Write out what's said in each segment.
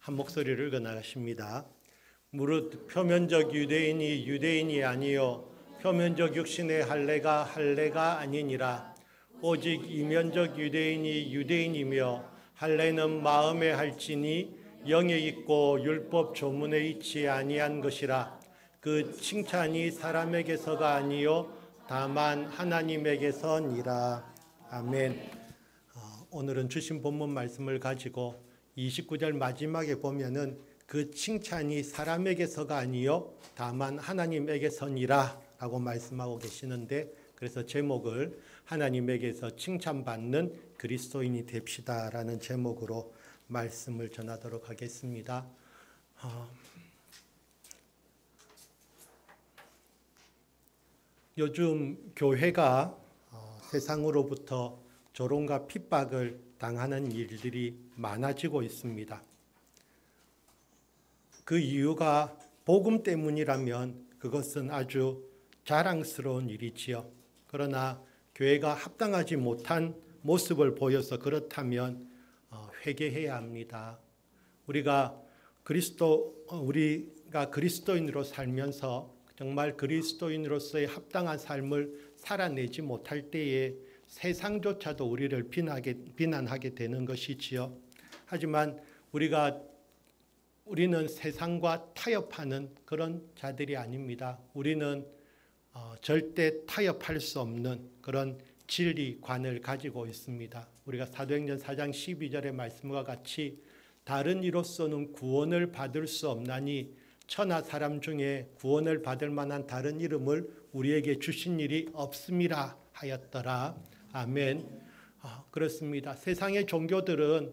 한 목소리를 읽어 나가십니다. 무릇 표면적 유대인이 유대인이 아니요 표면적 육신의 할례가 아니니라. 오직 이면적 유대인이 유대인이며 할례는 마음에 할지니 영에 있고 율법 조문에 있지 아니한 것이라. 그 칭찬이 사람에게서가 아니요 다만 하나님에게서니라. 아멘. 오늘은 주신 본문 말씀을 가지고 29절 마지막에 보면은 그 칭찬이 사람에게서가 아니요 다만 하나님에게서니라 라고 말씀하고 계시는데, 그래서 제목을 하나님에게서 칭찬받는 그리스도인이 됩시다 라는 제목으로 말씀을 전하도록 하겠습니다. 요즘 교회가 세상으로부터 조롱과 핍박을 당하는 일들이 많아지고 있습니다. 그 이유가 복음 때문이라면 그것은 아주 자랑스러운 일이지요. 그러나 교회가 합당하지 못한 모습을 보여서 그렇다면 회개해야 합니다. 우리가 그리스도인으로 살면서 정말 그리스도인으로서의 합당한 삶을 살아내지 못할 때에 세상조차도 우리를 비난하게 되는 것이지요. 하지만 우리는 세상과 타협하는 그런 자들이 아닙니다. 우리는 절대 타협할 수 없는 그런 진리관을 가지고 있습니다. 우리가 사도행전 4장 12절의 말씀과 같이 다른 이로서는 구원을 받을 수 없나니 천하 사람 중에 구원을 받을 만한 다른 이름을 우리에게 주신 일이 없음이라 하였더라. 아멘. 그렇습니다. 세상의 종교들은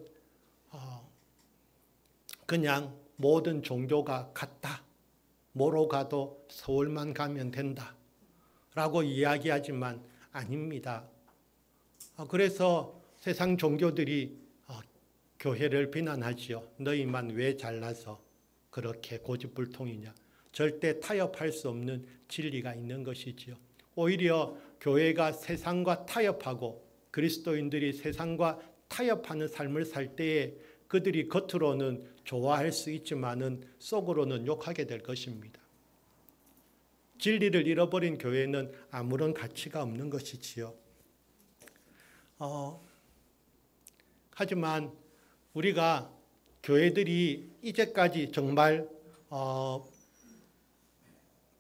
그냥 모든 종교가 같다. 뭐로 가도 서울만 가면 된다. 라고 이야기하지만 아닙니다. 그래서 세상 종교들이 교회를 비난하지요. 너희만 왜 잘나서 그렇게 고집불통이냐. 절대 타협할 수 없는 진리가 있는 것이지요. 오히려 교회가 세상과 타협하고 그리스도인들이 세상과 타협하는 삶을 살 때에 그들이 겉으로는 좋아할 수 있지만은 속으로는 욕하게 될 것입니다. 진리를 잃어버린 교회는 아무런 가치가 없는 것이지요. 하지만 우리가 교회들이 이제까지 정말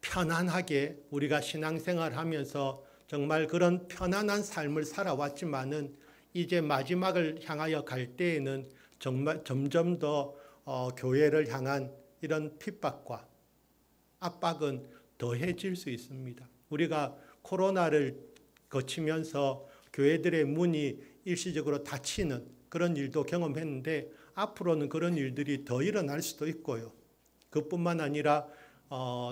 편안하게 우리가 신앙생활 하면서 정말 그런 편안한 삶을 살아왔지만은 이제 마지막을 향하여 갈 때에는 정말 점점 더 교회를 향한 이런 핍박과 압박은 더해질 수 있습니다. 우리가 코로나를 거치면서 교회들의 문이 일시적으로 닫히는 그런 일도 경험했는데 앞으로는 그런 일들이 더 일어날 수도 있고요. 그뿐만 아니라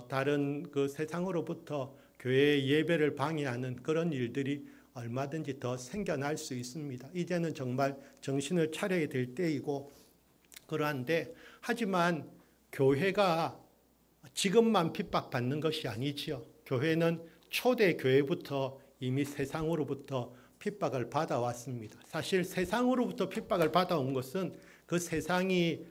다른 그 세상으로부터 교회의 예배를 방해하는 그런 일들이 얼마든지 더 생겨날 수 있습니다. 이제는 정말 정신을 차려야 될 때이고 그러한데, 하지만 교회가 지금만 핍박받는 것이 아니지요. 교회는 초대 교회부터 이미 세상으로부터 핍박을 받아왔습니다. 사실 세상으로부터 핍박을 받아온 것은 그 세상이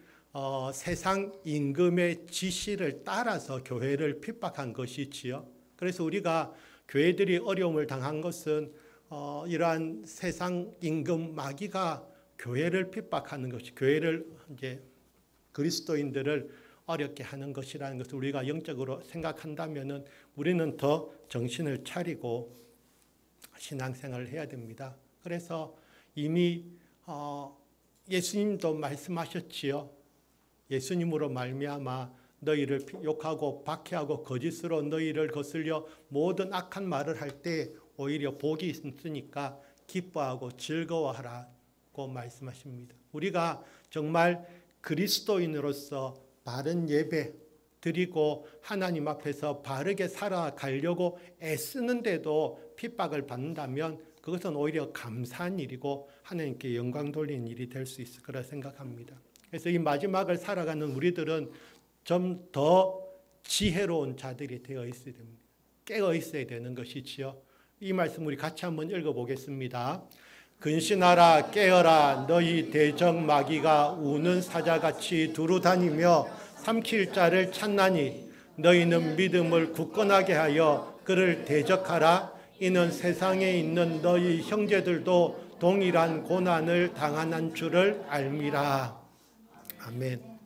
세상 임금의 지시를 따라서 교회를 핍박한 것이지요. 그래서 우리가 교회들이 어려움을 당한 것은 이러한 세상 임금 마귀가 교회를 핍박하는 것이, 교회를 이제 그리스도인들을 어렵게 하는 것이라는 것을 우리가 영적으로 생각한다면은 우리는 더 정신을 차리고 신앙생활을 해야 됩니다. 그래서 이미 예수님도 말씀하셨지요. 예수님으로 말미암아 너희를 욕하고 박해하고 거짓으로 너희를 거슬려 모든 악한 말을 할 때 오히려 복이 있으니까 기뻐하고 즐거워하라고 말씀하십니다. 우리가 정말 그리스도인으로서 바른 예배 드리고 하나님 앞에서 바르게 살아가려고 애쓰는데도 핍박을 받는다면 그것은 오히려 감사한 일이고 하나님께 영광 돌리는 일이 될 수 있을 거라 생각합니다. 그래서 이 마지막을 살아가는 우리들은 좀 더 지혜로운 자들이 되어 있어야 됩니다. 깨어 있어야 되는 것이지요. 이 말씀 우리 같이 한번 읽어보겠습니다. 근신하라 깨어라 너희 대적 마귀가 우는 사자같이 두루다니며 삼킬 자를 찾나니 너희는 믿음을 굳건하게 하여 그를 대적하라. 이는 세상에 있는 너희 형제들도 동일한 고난을 당하는 줄을 알미라. 아멘.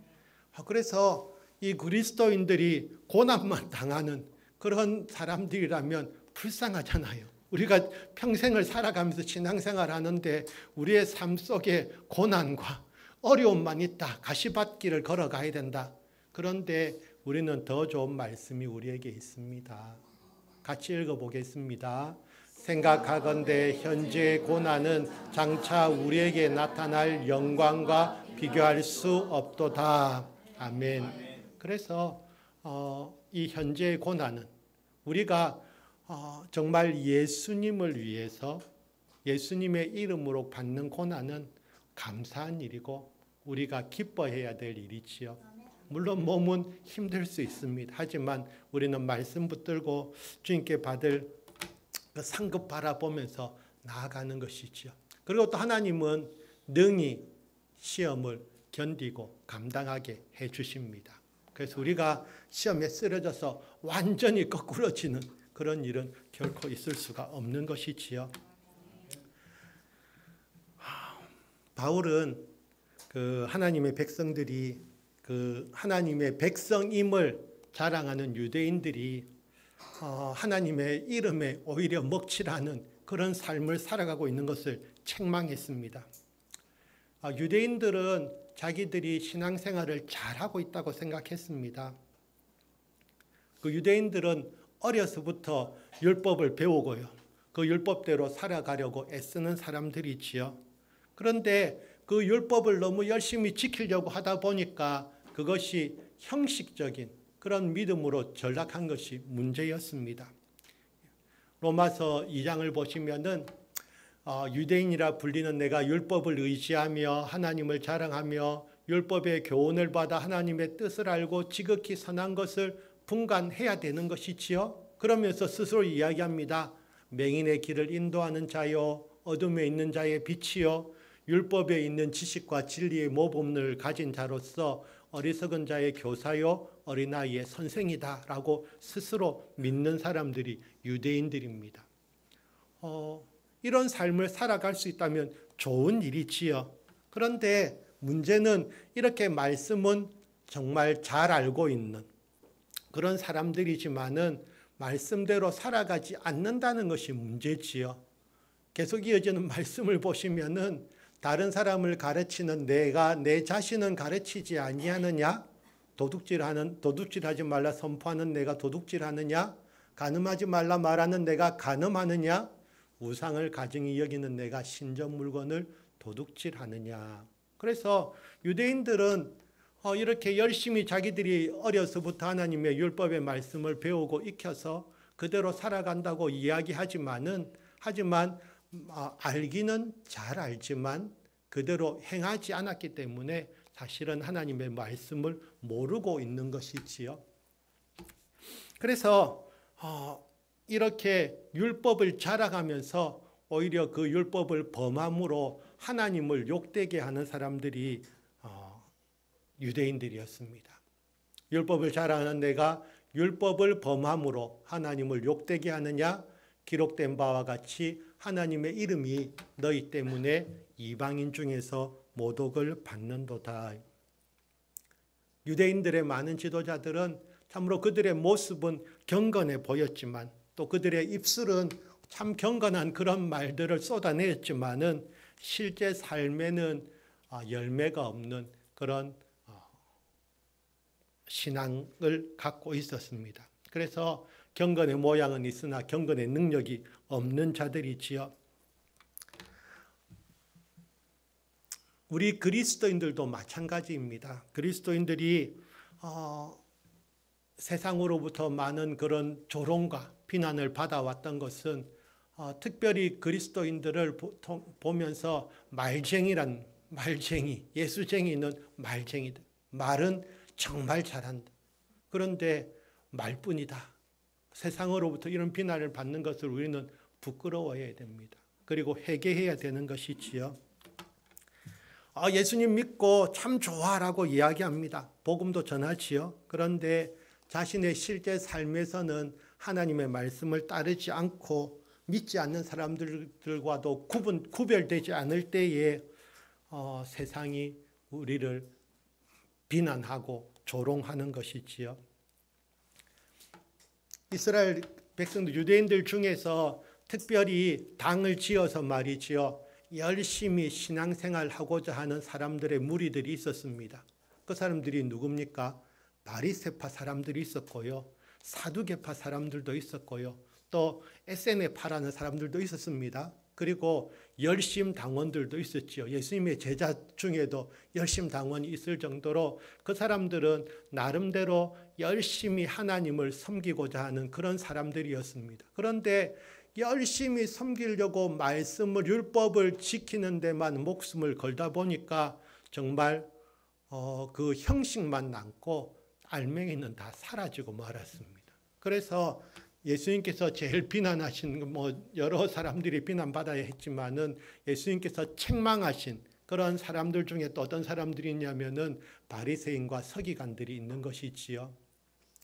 그래서 이 그리스도인들이 고난만 당하는 그런 사람들이라면 불쌍하잖아요. 우리가 평생을 살아가면서 신앙생활 하는데 우리의 삶 속에 고난과 어려움만 있다. 가시밭길을 걸어가야 된다. 그런데 우리는 더 좋은 말씀이 우리에게 있습니다. 같이 읽어보겠습니다. 생각하건대 현재의 고난은 장차 우리에게 나타날 영광과 비교할 수 없도다. 아멘. 그래서 이 현재의 고난은 우리가 정말 예수님을 위해서 예수님의 이름으로 받는 고난은 감사한 일이고 우리가 기뻐해야 될 일이지요. 물론 몸은 힘들 수 있습니다. 하지만 우리는 말씀 붙들고 주님께 받을 그 상급 바라보면서 나아가는 것이지요. 그리고 또 하나님은 능히 시험을 견디고 감당하게 해 주십니다. 그래서 우리가 시험에 쓰러져서 완전히 거꾸러지는 그런 일은 결코 있을 수가 없는 것이지요. 바울은 그 하나님의 백성들이 그 하나님의 백성임을 자랑하는 유대인들이 하나님의 이름에 오히려 먹칠하는 그런 삶을 살아가고 있는 것을 책망했습니다. 유대인들은 자기들이 신앙생활을 잘하고 있다고 생각했습니다. 그 유대인들은 어려서부터 율법을 배우고요. 그 율법대로 살아가려고 애쓰는 사람들이지요. 그런데 그 율법을 너무 열심히 지키려고 하다 보니까 그것이 형식적인 그런 믿음으로 전락한 것이 문제였습니다. 로마서 2장을 보시면은 유대인이라 불리는 내가 율법을 의지하며 하나님을 자랑하며 율법의 교훈을 받아 하나님의 뜻을 알고 지극히 선한 것을 분간해야 되는 것이지요. 그러면서 스스로 이야기합니다. 맹인의 길을 인도하는 자요 어둠에 있는 자의 빛이요 율법에 있는 지식과 진리의 모범을 가진 자로서 어리석은 자의 교사요 어린아이의 선생이다 라고 스스로 믿는 사람들이 유대인들입니다. 이런 삶을 살아갈 수 있다면 좋은 일이지요. 그런데 문제는 이렇게 말씀은 정말 잘 알고 있는 그런 사람들이지만은 말씀대로 살아가지 않는다는 것이 문제지요. 계속 이어지는 말씀을 보시면은 다른 사람을 가르치는 내가 내 자신은 가르치지 아니하느냐? 도둑질하지 말라 선포하는 내가 도둑질하느냐? 간음하지 말라 말하는 내가 간음하느냐? 우상을 가증히 여기는 내가 신전 물건을 도둑질하느냐? 그래서 유대인들은 이렇게 열심히 자기들이 어려서부터 하나님의 율법의 말씀을 배우고 익혀서 그대로 살아간다고 이야기하지만 알기는 잘 알지만 그대로 행하지 않았기 때문에 사실은 하나님의 말씀을 모르고 있는 것이지요. 그래서 이렇게 율법을 자랑하면서 오히려 그 율법을 범함으로 하나님을 욕되게 하는 사람들이 유대인들이었습니다. 율법을 자랑하는 내가 율법을 범함으로 하나님을 욕되게 하느냐? 기록된 바와 같이 하나님의 이름이 너희 때문에 이방인 중에서 모독을 받는도다. 유대인들의 많은 지도자들은 참으로 그들의 모습은 경건해 보였지만 또 그들의 입술은 참 경건한 그런 말들을 쏟아냈지만은 실제 삶에는 열매가 없는 그런 신앙을 갖고 있었습니다. 그래서 경건의 모양은 있으나 경건의 능력이 없는 자들이지요. 우리 그리스도인들도 마찬가지입니다. 그리스도인들이 세상으로부터 많은 그런 조롱과 비난을 받아왔던 것은 특별히 그리스도인들을 보면서 말쟁이, 예수쟁이는 말쟁이들. 말은 정말 잘한다. 그런데 말뿐이다. 세상으로부터 이런 비난을 받는 것을 우리는 부끄러워해야 됩니다. 그리고 회개해야 되는 것이지요. 예수님 믿고 참 좋아라고 이야기합니다. 복음도 전하지요. 그런데 자신의 실제 삶에서는 하나님의 말씀을 따르지 않고 믿지 않는 사람들과도 구별되지 않을 때에 세상이 우리를 비난하고 조롱하는 것이지요. 이스라엘 백성들, 유대인들 중에서 특별히 당을 지어서 말이지요, 열심히 신앙생활 하고자 하는 사람들의 무리들이 있었습니다. 그 사람들이 누굽니까? 바리새파 사람들이 있었고요, 사두개파 사람들도 있었고요, 또 SNF파라는 사람들도 있었습니다. 그리고 열심 당원들도 있었지요. 예수님의 제자 중에도 열심 당원이 있을 정도로 그 사람들은 나름대로 열심히 하나님을 섬기고자 하는 그런 사람들이었습니다. 그런데 열심히 섬기려고 말씀을, 율법을 지키는 데만 목숨을 걸다 보니까 정말 그 형식만 남고 알맹이는 다 사라지고 말았습니다. 그래서 예수님께서 제일 비난하신, 여러 사람들이 비난받아야 했지만은 예수님께서 책망하신 그런 사람들 중에 또 어떤 사람들이 있냐면은 바리새인과 서기관들이 있는 것이지요.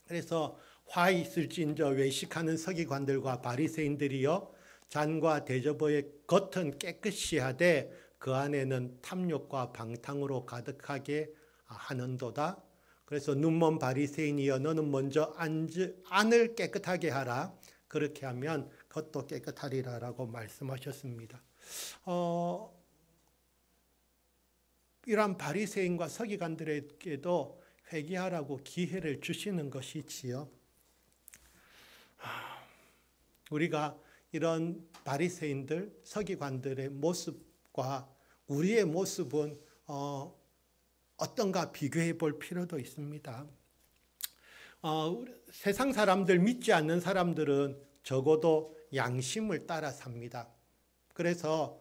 그래서 화 있을진저 외식하는 서기관들과 바리새인들이요, 잔과 대접의 겉은 깨끗이 하되 그 안에는 탐욕과 방탕으로 가득하게 하는도다. 그래서 눈먼 바리새인이여, 너는 먼저 안을 깨끗하게 하라. 그렇게 하면 겉도 깨끗하리라라고 말씀하셨습니다. 이러한 바리새인과 서기관들에게도 회개하라고 기회를 주시는 것이지요. 우리가 이런 바리새인들, 서기관들의 모습과 우리의 모습은 어떤가 비교해 볼 필요도 있습니다. 세상 사람들, 믿지 않는 사람들은 적어도 양심을 따라 삽니다. 그래서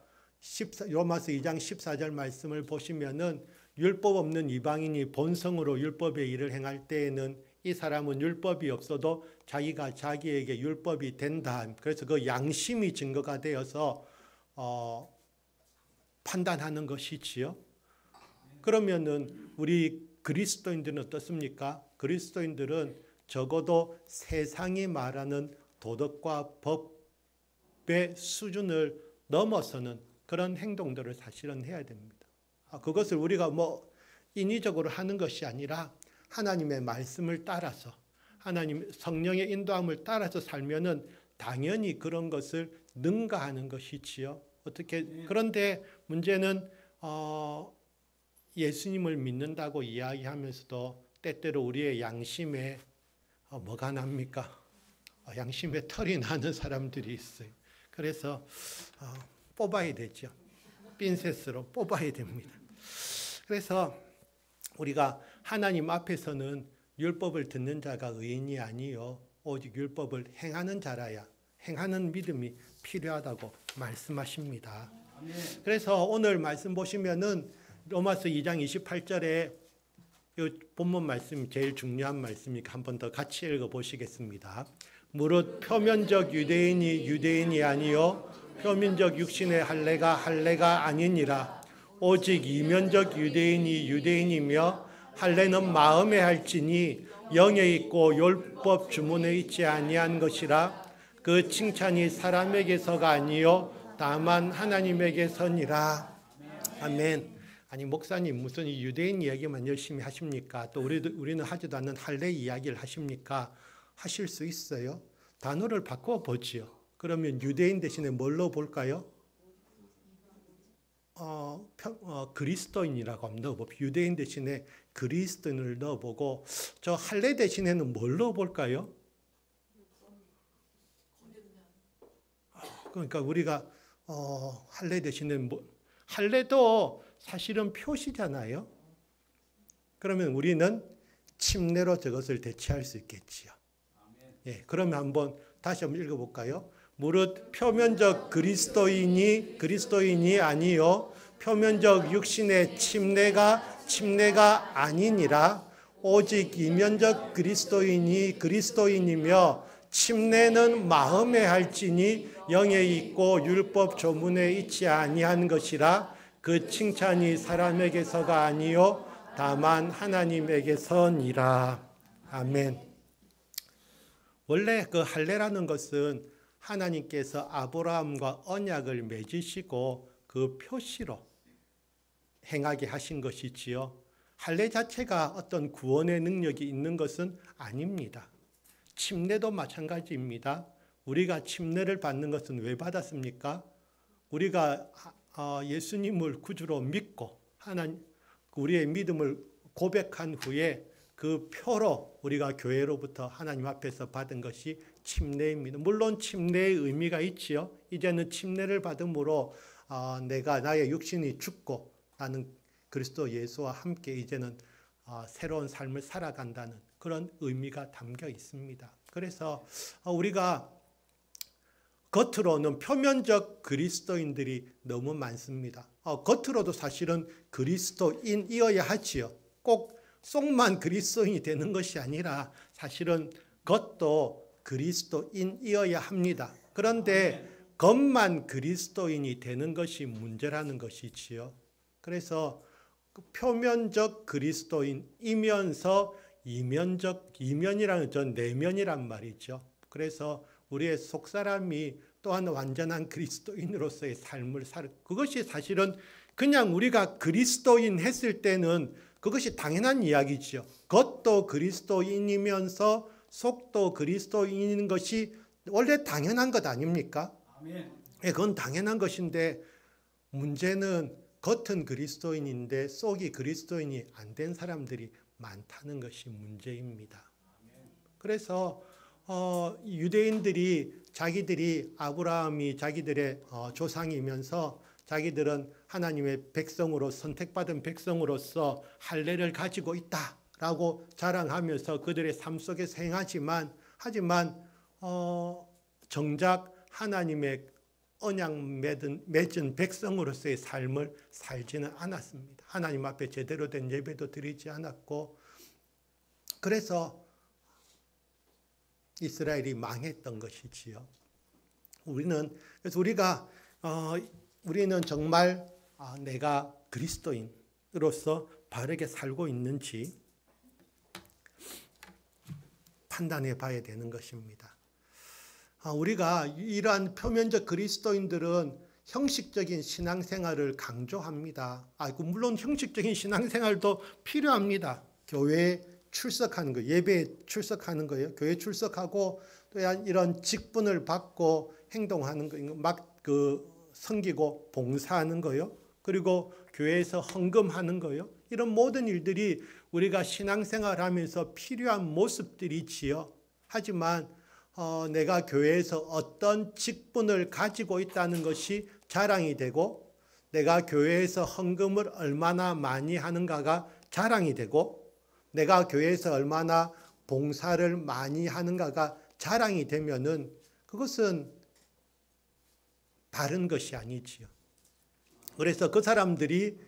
로마서 2장 14절 말씀을 보시면은 율법 없는 이방인이 본성으로 율법의 일을 행할 때에는 이 사람은 율법이 없어도 자기가 자기에게 율법이 된다. 그래서 그 양심이 증거가 되어서 판단하는 것이지요. 그러면은 우리 그리스도인들은 어떻습니까? 그리스도인들은 적어도 세상이 말하는 도덕과 법의 수준을 넘어서는 그런 행동들을 사실은 해야 됩니다. 그것을 우리가 인위적으로 하는 것이 아니라 하나님의 말씀을 따라서, 하나님 성령의 인도함을 따라서 살면은 당연히 그런 것을 능가하는 것이지요. 그런데 문제는 예수님을 믿는다고 이야기하면서도 때때로 우리의 양심에 뭐가 납니까? 양심에 털이 나는 사람들이 있어요. 그래서 뽑아야 되죠. 핀셋으로 뽑아야 됩니다. 그래서 우리가 하나님 앞에서는 율법을 듣는 자가 의인이 아니요 오직 율법을 행하는 자라야, 행하는 믿음이 필요하다고 말씀하십니다. 그래서 오늘 말씀 보시면은 로마서 2장 28절에 이 본문 말씀이 제일 중요한 말씀이니까 한 번 더 같이 읽어보시겠습니다. 무릇 표면적 유대인이 유대인이 아니요 표면적 육신의 할례가 할례가 아니니라. 오직 이면적 유대인이 유대인이며 할례는 마음에 할지니 영에 있고 율법 주문에 있지 아니한 것이라. 그 칭찬이 사람에게서가 아니요 다만 하나님에게서니라. 아멘. 아니 목사님 무슨 유대인 이야기만 열심히 하십니까? 또 우리는 하지도 않는 할례 이야기를 하십니까? 하실 수 있어요. 단어를 바꿔보지요. 그러면 유대인 대신에 뭘로 볼까요? 그리스도인이라고 한번 넣어봅시다. 유대인 대신에 그리스도인을 넣어보고 저 할례 대신에는 뭘 넣어볼까요? 그러니까 우리가 할례 대신에 할례도 사실은 표시잖아요. 그러면 우리는 침례로 저것을 대체할 수 있겠지요. 예, 그러면 다시 한번 읽어볼까요? 무릇 표면적 그리스도인이 아니요 표면적 육신의 침례가 아니니라. 오직 이면적 그리스도인이며 침례는 마음에 할지니 영에 있고 율법 조문에 있지 아니한 것이라. 그 칭찬이 사람에게서가 아니요 다만 하나님에게서니라. 아멘. 원래 그 할례라는 것은 하나님께서 아브라함과 언약을 맺으시고 그 표시로 행하게 하신 것이지요. 할례 자체가 어떤 구원의 능력이 있는 것은 아닙니다. 침례도 마찬가지입니다. 우리가 침례를 받는 것은 왜 받았습니까? 우리가 예수님을 구주로 믿고 우리의 믿음을 고백한 후에 그 표로 우리가 교회로부터 하나님 앞에서 받은 것이 침례입니다. 물론 침례의 의미가 있지요. 이제는 침례를 받음으로 내가 나의 육신이 죽고 나는 그리스도 예수와 함께 이제는 새로운 삶을 살아간다는 그런 의미가 담겨 있습니다. 그래서 우리가 겉으로는 표면적 그리스도인들이 너무 많습니다. 겉으로도 사실은 그리스도인이어야 하지요. 꼭 속만 그리스도인이 되는 것이 아니라 사실은 겉도 그리스도인이어야 합니다. 그런데 겉만 그리스도인이 되는 것이 문제라는 것이지요. 그래서 표면적 그리스도인이면서 이면이라는 전 내면이란 말이죠. 그래서 우리의 속사람이 또한 완전한 그리스도인으로서의 삶을 그것이 사실은 그냥 우리가 그리스도인 했을 때는 그것이 당연한 이야기죠. 겉도 그리스도인이면서 속도 그리스도인인 것이 원래 당연한 것 아닙니까? 아멘. 그건 당연한 것인데 문제는 겉은 그리스도인인데 속이 그리스도인이 안 된 사람들이 많다는 것이 문제입니다. 그래서 유대인들이 자기들이 아브라함이 자기들의 조상이면서 자기들은 하나님의 백성으로 선택받은 백성으로서 할례를 가지고 있다라고 자랑하면서 그들의 삶 속에서 행하지만 정작 하나님의 언약 맺은 백성으로서의 삶을 살지는 않았습니다. 하나님 앞에 제대로 된 예배도 드리지 않았고 그래서 이스라엘이 망했던 것이지요. 우리는 정말 내가 그리스도인으로서 바르게 살고 있는지 판단해 봐야 되는 것입니다. 우리가 이러한 표면적 그리스도인들은 형식적인 신앙생활을 강조합니다. 물론 형식적인 신앙생활도 필요합니다. 교회에 출석하는 거, 예배에 출석하는 거예요. 교회 출석하고 또 이런 직분을 받고 행동하는 거, 섬기고 봉사하는 거요. 그리고 교회에서 헌금하는 거요. 이런 모든 일들이 우리가 신앙생활하면서 필요한 모습들이지요. 하지만 내가 교회에서 어떤 직분을 가지고 있다는 것이 자랑이 되고 내가 교회에서 헌금을 얼마나 많이 하는가가 자랑이 되고 내가 교회에서 얼마나 봉사를 많이 하는가가 자랑이 되면은 그것은 다른 것이 아니지요. 그래서 그 사람들이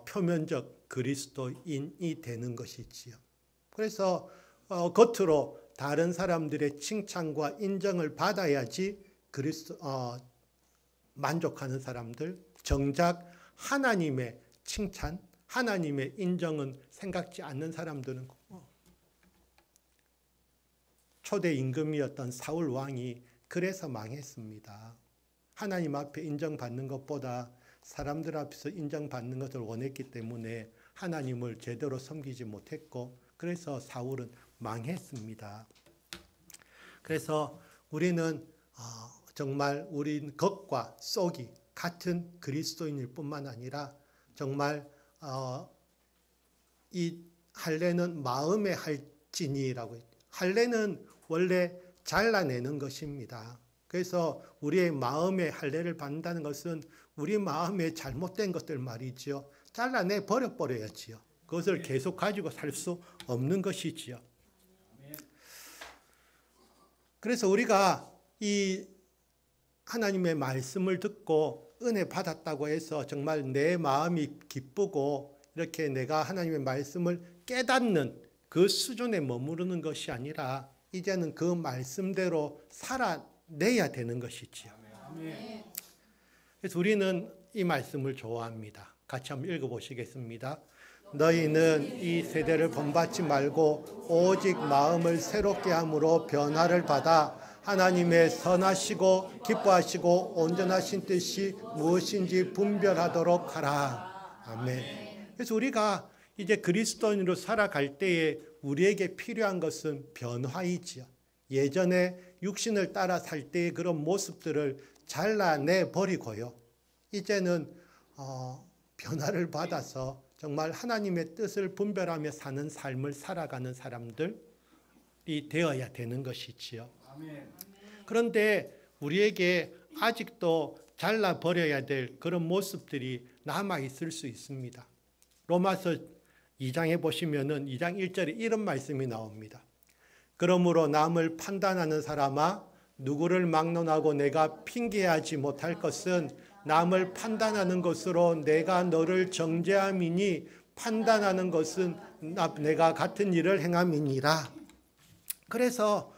표면적 그리스도인이 되는 것이지요. 그래서 겉으로 다른 사람들의 칭찬과 인정을 받아야지 만족하는 사람들, 정작 하나님의 칭찬, 하나님의 인정은 생각지 않는 사람들은 초대 임금이었던 사울 왕이 그래서 망했습니다. 하나님 앞에 인정받는 것보다 사람들 앞에서 인정받는 것을 원했기 때문에 하나님을 제대로 섬기지 못했고 그래서 사울은 망했습니다. 그래서 우리는 정말 우리 겉과 속이 같은 그리스도인일 뿐만 아니라 정말 이 할례는 마음의 할지니라고 했죠. 할례는 원래 잘라내는 것입니다. 그래서 우리의 마음의 할례를 받는다는 것은 우리 마음에 잘못된 것들 말이죠. 잘라내 버려야지요. 그것을 계속 가지고 살 수 없는 것이지요. 그래서 우리가 이 하나님의 말씀을 듣고 은혜 받았다고 해서 정말 내 마음이 기쁘고 이렇게 내가 하나님의 말씀을 깨닫는 그 수준에 머무르는 것이 아니라 이제는 그 말씀대로 살아내야 되는 것이지요. 그래서 우리는 이 말씀을 좋아합니다. 같이 한번 읽어보시겠습니다. 너희는 이 세대를 본받지 말고 오직 마음을 새롭게 함으로 변화를 받아 하나님의 선하시고 기뻐하시고 온전하신 뜻이 무엇인지 분별하도록 하라. 아멘. 그래서 우리가 이제 그리스도인으로 살아갈 때에 우리에게 필요한 것은 변화이지요. 예전에 육신을 따라 살 때의 그런 모습들을 잘라내 버리고요. 이제는 변화를 받아서 정말 하나님의 뜻을 분별하며 사는 삶을 살아가는 사람들이 되어야 되는 것이지요. 그런데 우리에게 아직도 잘라버려야 될 그런 모습들이 남아있을 수 있습니다. 로마서 2장에 보시면은 2장 1절에 이런 말씀이 나옵니다. 그러므로 남을 판단하는 사람아 누구를 막론하고 내가 핑계하지 못할 것은 남을 판단하는 것으로 내가 너를 정죄함이니 판단하는 것은 내가 같은 일을 행함이니라. 그래서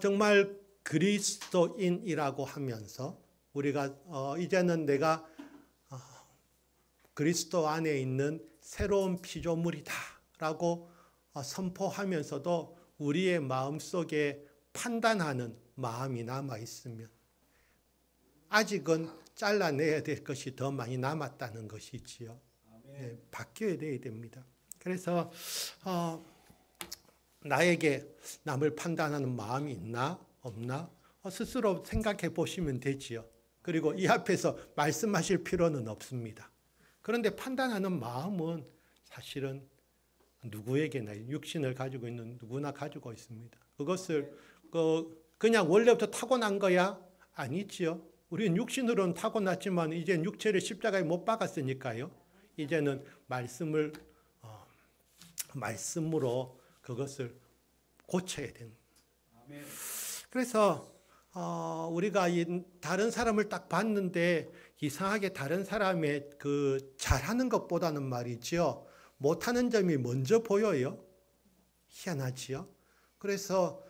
정말 그리스도인이라고 하면서 우리가 이제는 내가 그리스도 안에 있는 새로운 피조물이다라고 선포하면서도 우리의 마음속에 판단하는 마음이 남아 있으면 아직은 잘라내야 될 것이 더 많이 남았다는 것이지요. 네, 바뀌어야 됩니다. 그래서 나에게 남을 판단하는 마음이 있나 없나 스스로 생각해 보시면 되지요. 그리고 이 앞에서 말씀하실 필요는 없습니다. 그런데 판단하는 마음은 사실은 누구에게나 육신을 가지고 있는 누구나 가지고 있습니다. 그것을 그냥 원래부터 타고난 거야? 아니지요. 우리는 육신으로는 타고났지만 이제 육체를 십자가에 못 박았으니까요. 이제는 말씀으로 그것을 고쳐야 되는. 그래서 우리가 다른 사람을 딱 봤는데 이상하게 다른 사람의 그 잘하는 것보다는 말이죠. 못하는 점이 먼저 보여요. 희한하지요. 그래서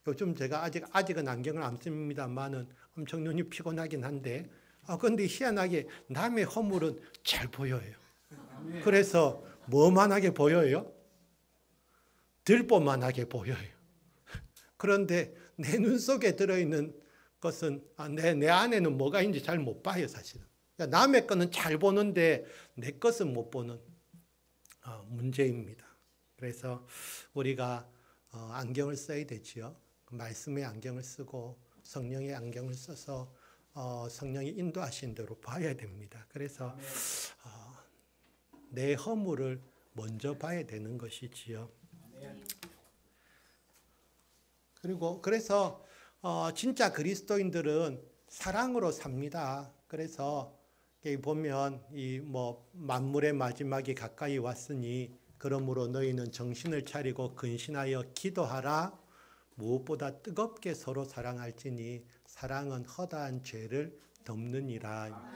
요즘 제가 아직은 안경을 안 씁니다만은 엄청 눈이 피곤하긴 한데 그런데 희한하게 남의 허물은 잘 보여요. 그래서 뭐만하게 보여요? 들보만하게 보여요. 그런데 내 눈 속에 들어있는 것은 내 안에는 뭐가 있는지 잘 못 봐요, 사실은. 그러니까 남의 거는 잘 보는데 내 것은 못 보는 문제입니다. 그래서 우리가 안경을 써야 되지요. 말씀의 안경을 쓰고 성령의 안경을 써서 성령이 인도하신 대로 봐야 됩니다. 그래서 내 허물을 먼저 봐야 되는 것이지요. 그래서 진짜 그리스도인들은 사랑으로 삽니다. 그래서 보면 만물의 마지막이 가까이 왔으니 그러므로 너희는 정신을 차리고 근신하여 기도하라. 무엇보다 뜨겁게 서로 사랑할지니 사랑은 허다한 죄를 덮느니라.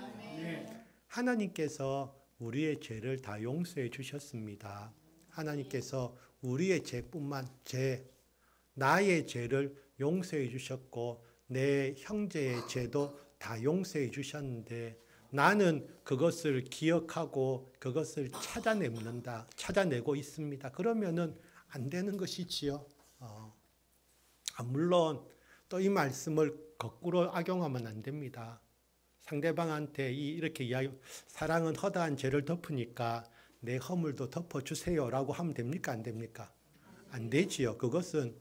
하나님께서 우리의 죄를 다 용서해 주셨습니다. 하나님께서 우리의 나의 죄를 용서해 주셨고 내 형제의 죄도 다 용서해 주셨는데 나는 그것을 기억하고 그것을 찾아내고 있습니다. 그러면은 안 되는 것이지요. 물론 또 이 말씀을 거꾸로 악용하면 안 됩니다. 상대방한테 이렇게 사랑은 허다한 죄를 덮으니까 내 허물도 덮어주세요라고 하면 됩니까? 안 됩니까? 안 되지요. 그것은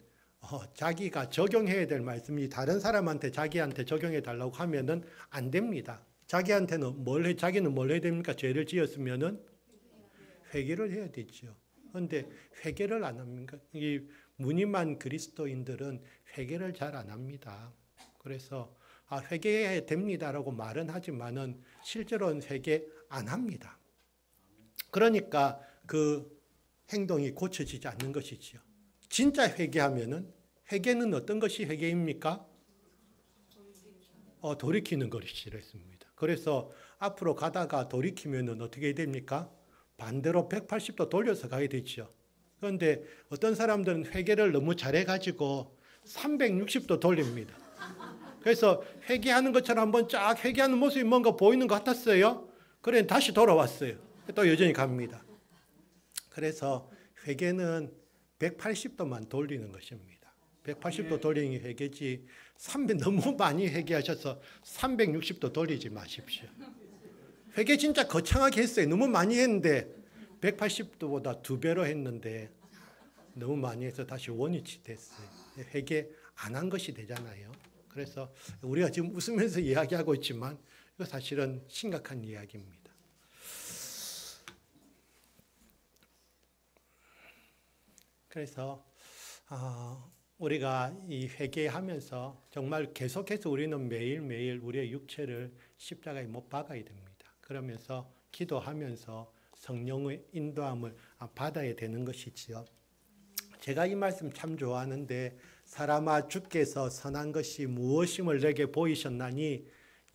자기가 적용해야 될 말씀이 다른 사람한테 자기한테 적용해 달라고 하면은 안 됩니다. 자기한테는 자기는 뭘 해야 됩니까? 죄를 지었으면은 회개를 해야 되죠. 그런데 회개를 안 합니까? 이 무늬만 그리스도인들은 회개를 잘 안 합니다. 그래서 회개해야 됩니다라고 말은 하지만은 실제로는 회개 안 합니다. 그러니까 그 행동이 고쳐지지 않는 것이지요. 진짜 회개하면은 회개는 어떤 것이 회개입니까? 돌이키는 것이랬습니다. 그래서 앞으로 가다가 돌이키면은 어떻게 됩니까? 반대로 180도 돌려서 가야 되죠. 그런데 어떤 사람들은 회개를 너무 잘해가지고 360도 돌립니다. 그래서 회개하는 것처럼 한번 쫙 회개하는 모습이 뭔가 보이는 것 같았어요. 그래 다시 돌아왔어요. 또 여전히 갑니다. 그래서 회개는 180도만 돌리는 것입니다. 180도 돌리는 게 회개지 너무 많이 회개하셔서 360도 돌리지 마십시오. 회개 진짜 거창하게 했어요. 너무 많이 했는데 180도보다 2배로 했는데 너무 많이 해서 다시 원위치 됐어요. 회개 안 한 것이 되잖아요. 그래서 우리가 지금 웃으면서 이야기하고 있지만 이거 사실은 심각한 이야기입니다. 그래서 우리가 이 회개하면서 정말 계속해서 우리는 매일매일 우리의 육체를 십자가에 못 박아야 됩니다. 그러면서 기도하면서 성령의 인도함을 받아야 되는 것이지요. 제가 이 말씀 참 좋아하는데 사람아 주께서 선한 것이 무엇임을 내게 보이셨나니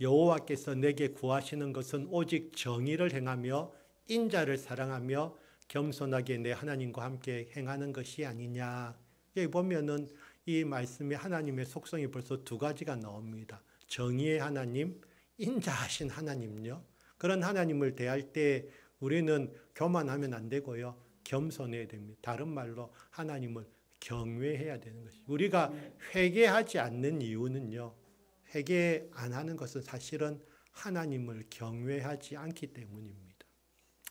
여호와께서 내게 구하시는 것은 오직 정의를 행하며 인자를 사랑하며 겸손하게 내 하나님과 함께 행하는 것이 아니냐. 여기 보면은 이 말씀에 하나님의 속성이 벌써 2가지가 나옵니다. 정의의 하나님, 인자하신 하나님요. 그런 하나님을 대할 때 우리는 교만하면 안 되고요. 겸손해야 됩니다. 다른 말로 하나님을 경외해야 되는 것이죠. 우리가 회개하지 않는 이유는요. 회개 안 하는 것은 사실은 하나님을 경외하지 않기 때문입니다.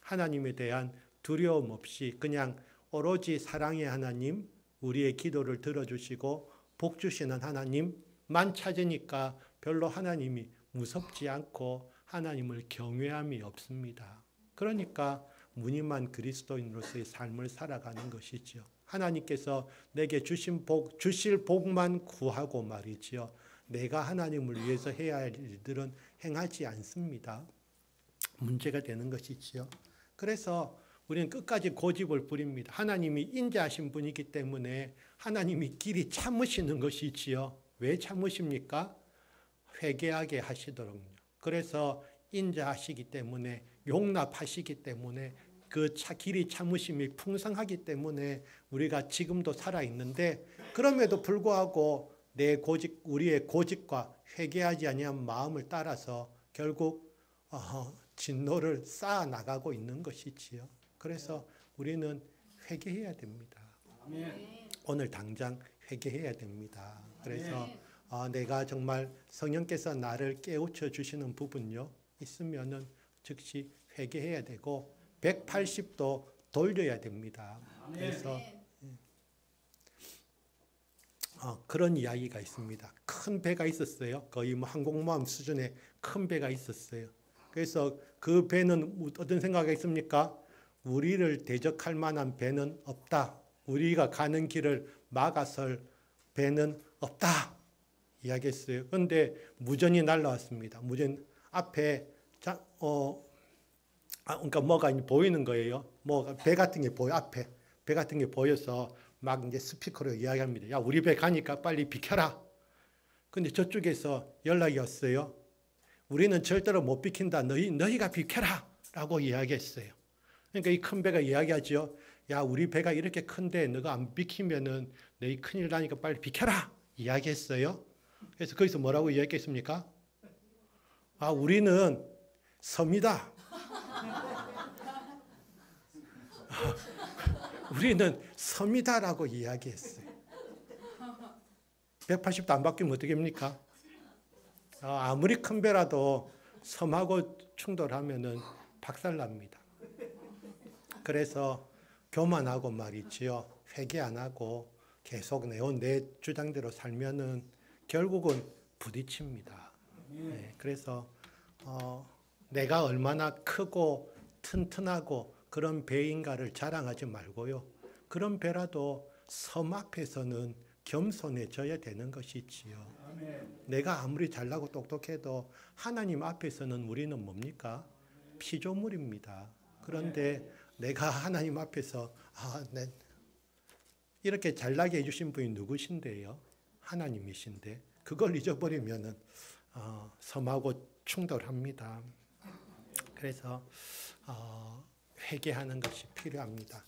하나님에 대한 두려움 없이 그냥 오로지 사랑의 하나님, 우리의 기도를 들어주시고 복 주시는 하나님만 찾으니까 별로 하나님이 무섭지 않고 하나님을 경외함이 없습니다. 그러니까 무늬만 그리스도인으로서의 삶을 살아가는 것이죠. 하나님께서 내게 주실 복만 구하고 말이죠. 내가 하나님을 위해서 해야 할 일들은 행하지 않습니다. 문제가 되는 것이지요. 그래서 우리는 끝까지 고집을 부립니다. 하나님이 인자하신 분이기 때문에 하나님이 길이 참으시는 것이지요. 왜 참으십니까? 회개하게 하시도록요. 그래서 인자하시기 때문에 용납하시기 때문에 그 길이 참으심이 풍성하기 때문에 우리가 지금도 살아있는데 그럼에도 불구하고 우리의 고집과 회개하지 아니한 마음을 따라서 결국 진노를 쌓아 나가고 있는 것이지요. 그래서 우리는 회개해야 됩니다. 오늘 당장 회개해야 됩니다. 그래서 내가 정말 성령께서 나를 깨우쳐 주시는 부분요 있으면은 즉시 회개해야 되고 180도 돌려야 됩니다. 그래서 그런 이야기가 있습니다. 큰 배가 있었어요. 거의 뭐 항공모함 수준의 큰 배가 있었어요. 그래서 그 배는 어떤 생각이 있습니까? 우리를 대적할 만한 배는 없다. 우리가 가는 길을 막아설 배는 없다. 이야기했어요. 그런데 무전이 날라왔습니다. 무전 앞에 그러니까 뭐가 보이는 거예요. 배 같은 게 보여 앞에 배 같은 게 보여서 막 이제 스피커로 이야기합니다. 야, 우리 배 가니까 빨리 비켜라. 근데 저쪽에서 연락이 왔어요. 우리는 절대로 못 비킨다. 너희가 비켜라. 라고 이야기했어요. 그러니까 이 큰 배가 이야기하죠. 야, 우리 배가 이렇게 큰데 너가 안 비키면은 너희 큰일 나니까 빨리 비켜라. 이야기했어요. 그래서 거기서 뭐라고 이야기했습니까? 우리는 섬이다. 우리는 섬이다라고 이야기했어요. 180도 안 바뀌면 어떻게 합니까? 아무리 큰 배라도 섬하고 충돌하면은 박살납니다. 그래서 교만하고 말이지요. 회개 안 하고 계속 내 주장대로 살면은 결국은 부딪힙니다. 네, 그래서 내가 얼마나 크고 튼튼하고 그런 배인가를 자랑하지 말고요. 그런 배라도 섬 앞에서는 겸손해져야 되는 것이지요. 아멘. 내가 아무리 잘나고 똑똑해도 하나님 앞에서는 우리는 뭡니까? 피조물입니다. 그런데 내가 하나님 앞에서 이렇게 잘나게 해주신 분이 누구신데요? 하나님이신데 그걸 잊어버리면은 섬하고 충돌합니다. 그래서 회개하는 것이 필요합니다.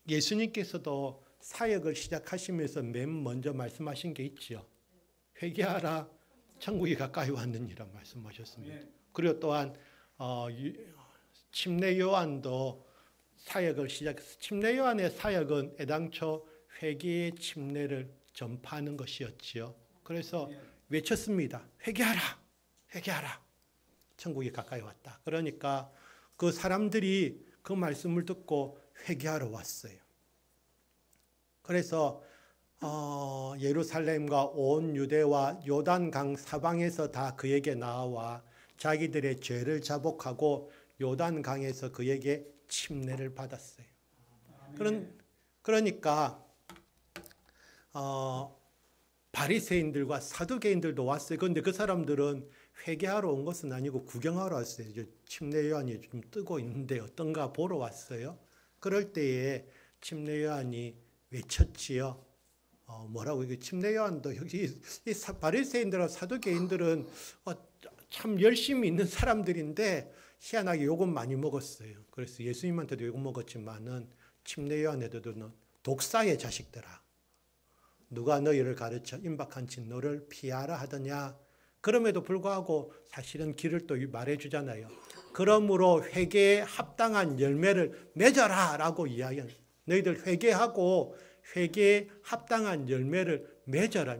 예수님께서도 사역을 시작하시면서 맨 먼저 말씀하신 게 있지요. 회개하라, 천국이 가까이 왔느니라 말씀하셨습니다. 그리고 또한 침례 요한도 사역을 시작했어요. 침례 요한의 사역은 애당초 회개의 침례를 전파하는 것이었지요. 그래서 외쳤습니다. 회개하라, 회개하라. 천국이 가까이 왔다. 그러니까 그 사람들이 그 말씀을 듣고 회개하러 왔어요. 그래서 예루살렘과 온 유대와 요단강 사방에서 다 그에게 나와 자기들의 죄를 자복하고 요단강에서 그에게 침례를 받았어요. 그러니까 바리새인들과 사두개인들도 왔어요. 그런데 그 사람들은 회개하러 온 것은 아니고 구경하러 왔어요. 침례 요한이 좀 뜨고 있는데 어떤가 보러 왔어요. 그럴 때에 침례 요한이 외쳤지요. 뭐라고 이게 침례 요한도 이 바리새인들과 사두개인들은 참 열심히 있는 사람들인데 희한하게 욕은 많이 먹었어요. 그래서 예수님한테도 욕 먹었지만은 침례 요한에도는 독사의 자식들아, 누가 너희를 가르쳐 임박한 진노를 피하라 하더냐. 그럼에도 불구하고 사실은 길을 또 말해주잖아요. 그러므로 회개에 합당한 열매를 맺어라 라고 이야기하는, 너희들 회개하고 회개에 합당한 열매를 맺어라.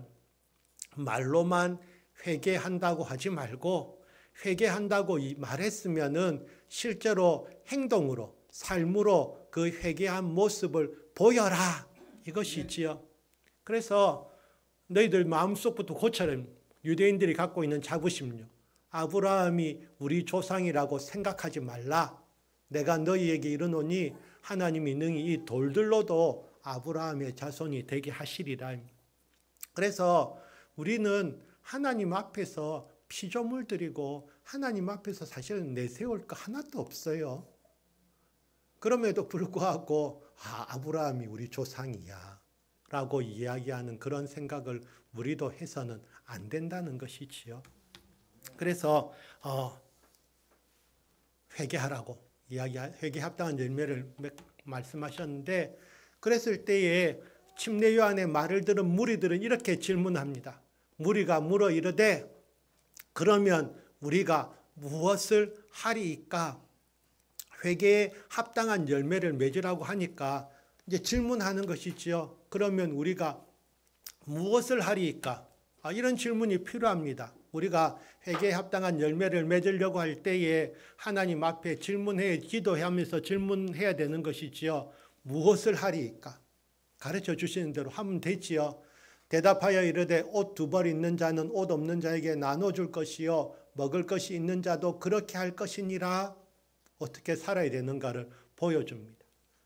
말로만 회개한다고 하지 말고 회개한다고 말했으면은 실제로 행동으로, 삶으로 그 회개한 모습을 보여라. 이것이 있지요. 그래서 너희들 마음속부터 고쳐라. 유대인들이 갖고 있는 자부심요. 아브라함이 우리 조상이라고 생각하지 말라. 내가 너희에게 이르노니 하나님이 능히 이 돌들로도 아브라함의 자손이 되게 하시리라. 그래서 우리는 하나님 앞에서 피조물 드리고 하나님 앞에서 사실은 내세울 거 하나도 없어요. 그럼에도 불구하고 아브라함이 우리 조상이야 라고 이야기하는 그런 생각을 우리도 해서는 안 된다는 것이지요. 그래서 회개하라고 회개 합당한 열매를 말씀하셨는데, 그랬을 때에 침례 요한의 말을 들은 무리들은 이렇게 질문합니다. 무리가 물어 이르되 그러면 우리가 무엇을 하리이까? 회개에 합당한 열매를 맺으라고 하니까 이제 질문하는 것이지요. 그러면 우리가 무엇을 하리이까? 이런 질문이 필요합니다. 우리가 회개에 합당한 열매를 맺으려고 할 때에 하나님 앞에 기도하면서 질문해야 되는 것이지요. 무엇을 하리이까? 가르쳐 주시는 대로 하면 되지요. 대답하여 이르되 옷 2벌 있는 자는 옷 없는 자에게 나눠줄 것이요 먹을 것이 있는 자도 그렇게 할 것이니라. 어떻게 살아야 되는가를 보여줍니다.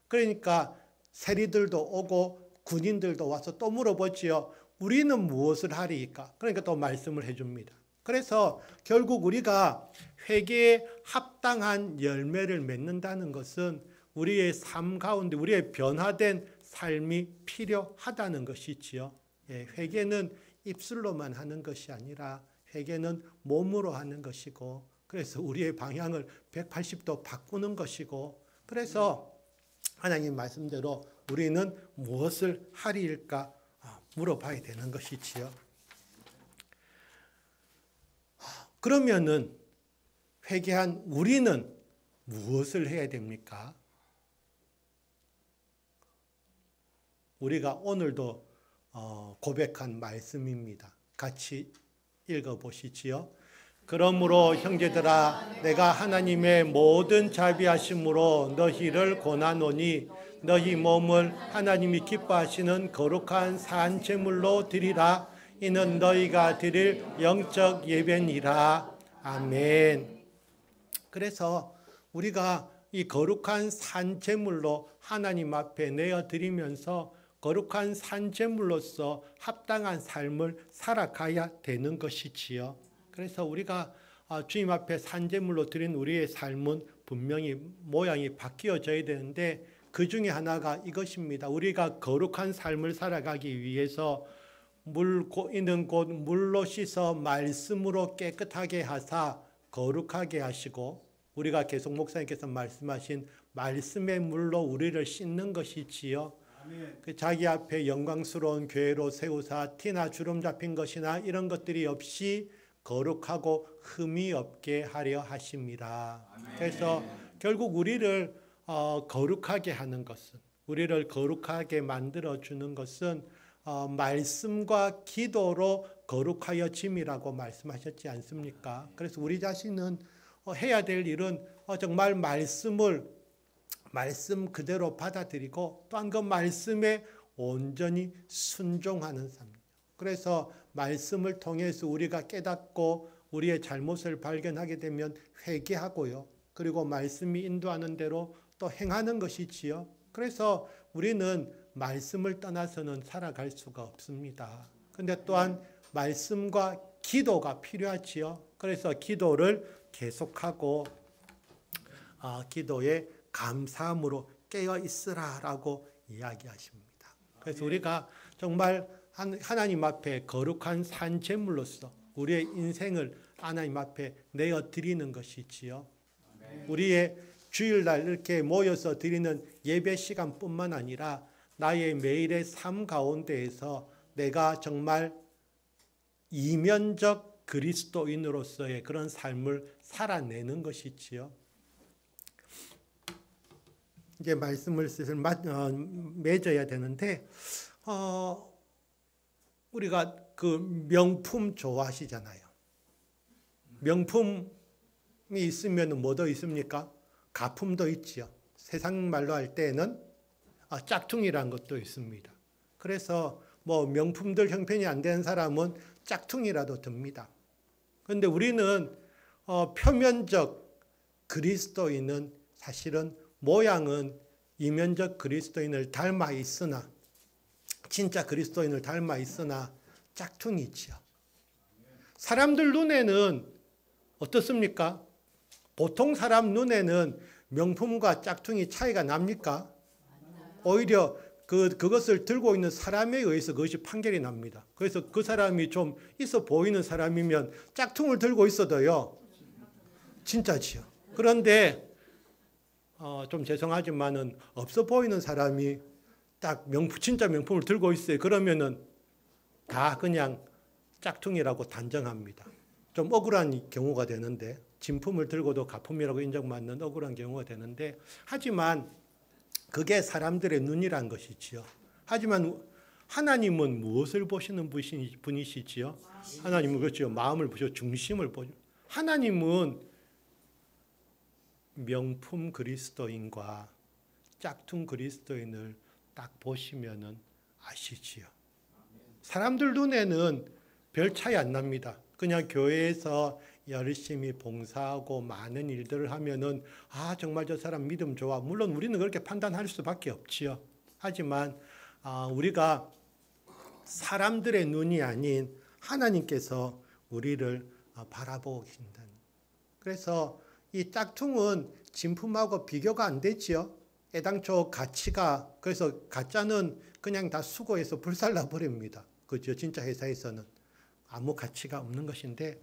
그러니까 세리들도 오고 군인들도 와서 또 물어보지요. 우리는 무엇을 하리이까? 그러니까 또 말씀을 해줍니다. 그래서 결국 우리가 회개에 합당한 열매를 맺는다는 것은 우리의 삶 가운데 우리의 변화된 삶이 필요하다는 것이지요. 회개는 입술로만 하는 것이 아니라 회개는 몸으로 하는 것이고, 그래서 우리의 방향을 180도 바꾸는 것이고, 그래서 하나님 말씀대로 우리는 무엇을 하리일까 물어봐야 되는 것이지요. 그러면은 회개한 우리는 무엇을 해야 됩니까? 우리가 오늘도 고백한 말씀입니다. 같이 읽어보시지요. 그러므로 형제들아, 내가 하나님의 모든 자비하심으로 너희를 권하노니 너희 몸을 하나님이 기뻐하시는 거룩한 산 제물로 드리라. 이는 너희가 드릴 영적 예배니라. 아멘. 그래서 우리가 이 거룩한 산 제물로 하나님 앞에 내어 드리면서 거룩한 산 제물로서 합당한 삶을 살아가야 되는 것이지요. 그래서 우리가 주님 앞에 산 제물로 드린 우리의 삶은 분명히 모양이 바뀌어져야 되는데, 그 중에 하나가 이것입니다. 우리가 거룩한 삶을 살아가기 위해서 있는 곳 물로 씻어 말씀으로 깨끗하게 하사 거룩하게 하시고, 우리가 계속 목사님께서 말씀하신 말씀의 물로 우리를 씻는 것이지요. 그 자기 앞에 영광스러운 교회로 세우사 티나 주름 잡힌 것이나 이런 것들이 없이 거룩하고 흠이 없게 하려 하십니다. 그래서 결국 우리를 거룩하게 하는 것은, 우리를 거룩하게 만들어주는 것은 말씀과 기도로 거룩하여짐이라고 말씀하셨지 않습니까? 그래서 우리 자신은 해야 될 일은 정말 말씀 그대로 받아들이고 또한 그 말씀에 온전히 순종하는 삶. 그래서 말씀을 통해서 우리가 깨닫고 우리의 잘못을 발견하게 되면 회개하고요. 그리고 말씀이 인도하는 대로 또 행하는 것이지요. 그래서 우리는 말씀을 떠나서는 살아갈 수가 없습니다. 근데 또한 말씀과 기도가 필요하지요. 그래서 기도를 계속하고 기도에 감사함으로 깨어 있으라라고 이야기하십니다. 그래서 우리가 정말 하나님 앞에 거룩한 산 제물로서 우리의 인생을 하나님 앞에 내어 드리는 것이지요. 우리의 주일날 이렇게 모여서 드리는 예배 시간뿐만 아니라 나의 매일의 삶 가운데에서 내가 정말 이면적 그리스도인으로서의 그런 삶을 살아내는 것이지요. 이제 말씀을 슬슬 맺어야 되는데 우리가 그 명품 좋아하시잖아요. 명품이 있으면 뭐도 있습니까? 가품도 있지요. 세상 말로 할 때는 짝퉁이라는 것도 있습니다. 그래서 뭐 명품들 형편이 안 되는 사람은 짝퉁이라도 듭니다. 그런데 우리는 표면적 그리스도인은 사실은 모양은 이면적 그리스도인을 닮아 있으나 진짜 그리스도인을 닮아 있으나 짝퉁이지요. 사람들 눈에는 어떻습니까? 보통 사람 눈에는 명품과 짝퉁이 차이가 납니까? 오히려 그것을 들고 있는 사람에 의해서 그것이 판결이 납니다. 그래서 그 사람이 좀 있어 보이는 사람이면 짝퉁을 들고 있어도요, 진짜지요. 그런데 좀 죄송하지만은 없어 보이는 사람이 딱 진짜 명품을 들고 있어요. 그러면은 다 그냥 짝퉁이라고 단정합니다. 좀 억울한 경우가 되는데, 진품을 들고도 가품이라고 인정받는 억울한 경우가 되는데, 하지만 그게 사람들의 눈이란 것이지요. 하지만 하나님은 무엇을 보시는 분이시지요? 하나님은 그렇죠. 마음을 보시고 중심을 보죠. 하나님은 명품 그리스도인과 짝퉁 그리스도인을 딱 보시면은 아시지요. 사람들 눈에는 별 차이 안 납니다. 그냥 교회에서 열심히 봉사하고 많은 일들을 하면은 정말 저 사람 믿음 좋아. 물론 우리는 그렇게 판단할 수밖에 없지요. 하지만 우리가 사람들의 눈이 아닌 하나님께서 우리를 바라보고 계신다. 그래서 이 짝퉁은 진품하고 비교가 안 되지요. 애당초 가치가, 그래서 가짜는 그냥 다 수거해서 불살라 버립니다. 그죠? 진짜 회사에서는 아무 가치가 없는 것인데,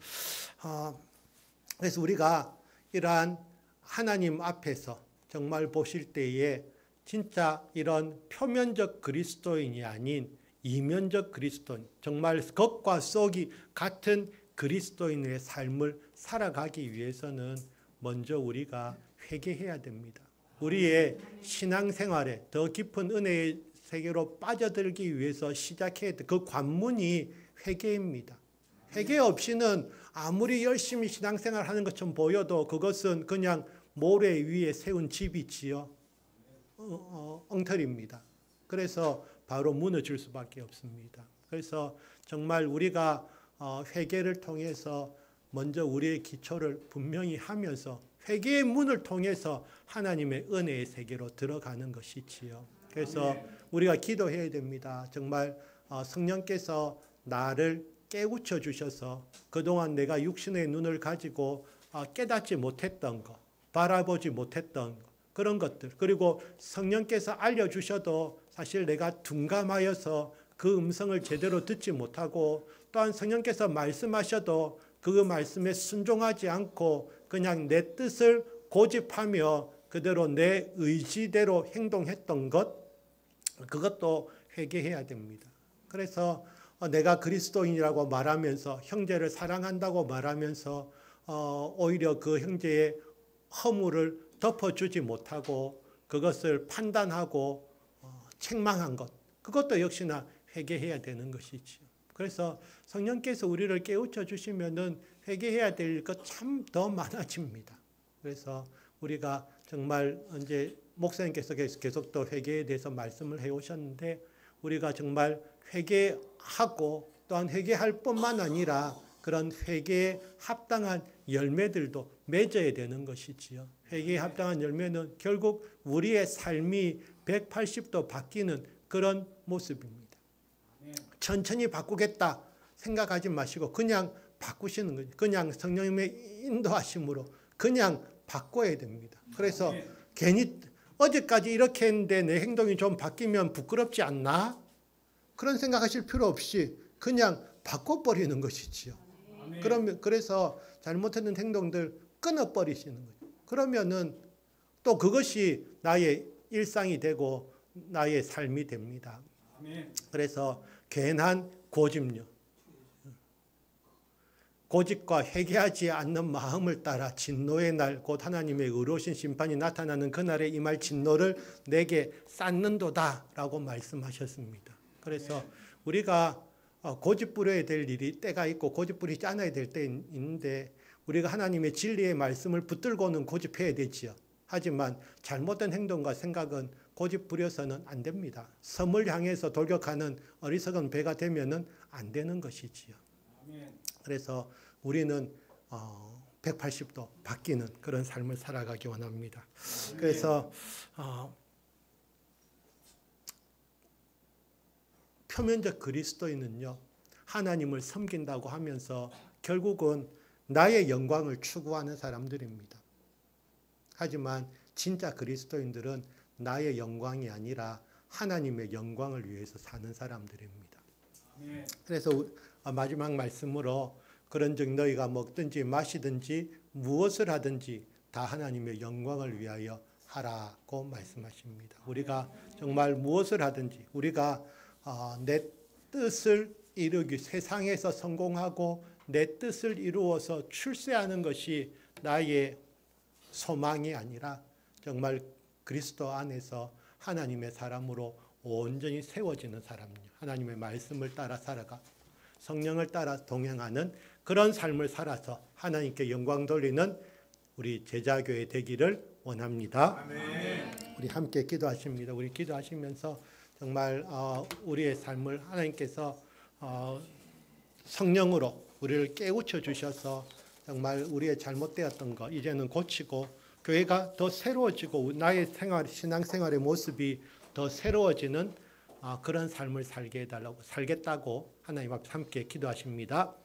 그래서 우리가 이러한 하나님 앞에서 정말 보실 때에 진짜 이런 표면적 그리스도인이 아닌 이면적 그리스도인, 정말 겉과 속이 같은 그리스도인의 삶을 살아가기 위해서는 먼저 우리가 회개해야 됩니다. 우리의 신앙생활에 더 깊은 은혜의 세계로 빠져들기 위해서 시작해야 돼. 그 관문이 회개입니다. 회개 없이는 아무리 열심히 신앙생활 하는 것처럼 보여도 그것은 그냥 모래 위에 세운 집이지요. 엉터리입니다. 그래서 바로 무너질 수밖에 없습니다. 그래서 정말 우리가 회개를 통해서 먼저 우리의 기초를 분명히 하면서 회개의 문을 통해서 하나님의 은혜의 세계로 들어가는 것이지요. 그래서 우리가 기도해야 됩니다. 정말 성령께서 나를 깨우쳐 주셔서 그동안 내가 육신의 눈을 가지고 깨닫지 못했던 것, 바라보지 못했던 것, 그런 것들, 그리고 성령께서 알려주셔도 사실 내가 둔감하여서 그 음성을 제대로 듣지 못하고, 또한 성령께서 말씀하셔도 그 말씀에 순종하지 않고 그냥 내 뜻을 고집하며 그대로 내 의지대로 행동했던 것, 그것도 회개해야 됩니다. 그래서 내가 그리스도인이라고 말하면서 형제를 사랑한다고 말하면서 오히려 그 형제의 허물을 덮어주지 못하고 그것을 판단하고 책망한 것, 그것도 역시나 회개해야 되는 것이지요. 그래서 성령께서 우리를 깨우쳐 주시면은 회개해야 될 것 참 더 많아집니다. 그래서 우리가 정말 이제 목사님께서 계속 또 회개에 대해서 말씀을 해 오셨는데 우리가 정말 회개하고 또한 회개할 뿐만 아니라 그런 회개에 합당한 열매들도 맺어야 되는 것이지요. 회개에 합당한 열매는 결국 우리의 삶이 180도 바뀌는 그런 모습입니다. 천천히 바꾸겠다 생각하지 마시고 그냥 바꾸시는 거죠. 그냥 성령님의 인도하심으로 그냥 바꿔야 됩니다. 그래서 괜히 어제까지 이렇게 했는데 내 행동이 좀 바뀌면 부끄럽지 않나? 그런 생각하실 필요 없이 그냥 바꿔버리는 것이지요. 그래서 잘못했는 행동들 끊어버리시는 거죠. 그러면은 또 그것이 나의 일상이 되고 나의 삶이 됩니다. 그래서 괜한 고집력, 고집과 회개하지 않는 마음을 따라 진노의 날 곧 하나님의 의로우신 심판이 나타나는 그날에 임할 진노를 내게 쌓는도다라고 말씀하셨습니다. 그래서 우리가 고집 부려야 될 일이 때가 있고 고집 부리지 않아야 될 때 있는데 우리가 하나님의 진리의 말씀을 붙들고는 고집해야 되지요. 하지만 잘못된 행동과 생각은 고집 부려서는 안 됩니다. 섬을 향해서 돌격하는 어리석은 배가 되면은 안 되는 것이지요. 그래서 우리는 180도 바뀌는 그런 삶을 살아가기 원합니다. 그래서 표면적 그리스도인은요, 하나님을 섬긴다고 하면서 결국은 나의 영광을 추구하는 사람들입니다. 하지만 진짜 그리스도인들은 나의 영광이 아니라 하나님의 영광을 위해서 사는 사람들입니다. 그래서 마지막 말씀으로 그런즉 너희가 먹든지 마시든지 무엇을 하든지 다 하나님의 영광을 위하여 하라고 말씀하십니다. 우리가 정말 무엇을 하든지 우리가 내 뜻을 이루기 세상에서 성공하고 내 뜻을 이루어서 출세하는 것이 나의 소망이 아니라 정말 그리스도 안에서 하나님의 사람으로 온전히 세워지는 사람이요. 하나님의 말씀을 따라 살아가 성령을 따라 동행하는 그런 삶을 살아서 하나님께 영광 돌리는 우리 제자교회 되기를 원합니다. 아멘. 우리 함께 기도하십니다. 우리 기도하시면서 정말 우리의 삶을 하나님께서 성령으로 우리를 깨우쳐 주셔서 정말 우리의 잘못되었던 것 이제는 고치고 교회가 더 새로워지고 나의 신앙생활의 모습이 더 새로워지는 그런 삶을 살게 해달라고 살겠다고 하나님 앞에 함께 기도하십니다.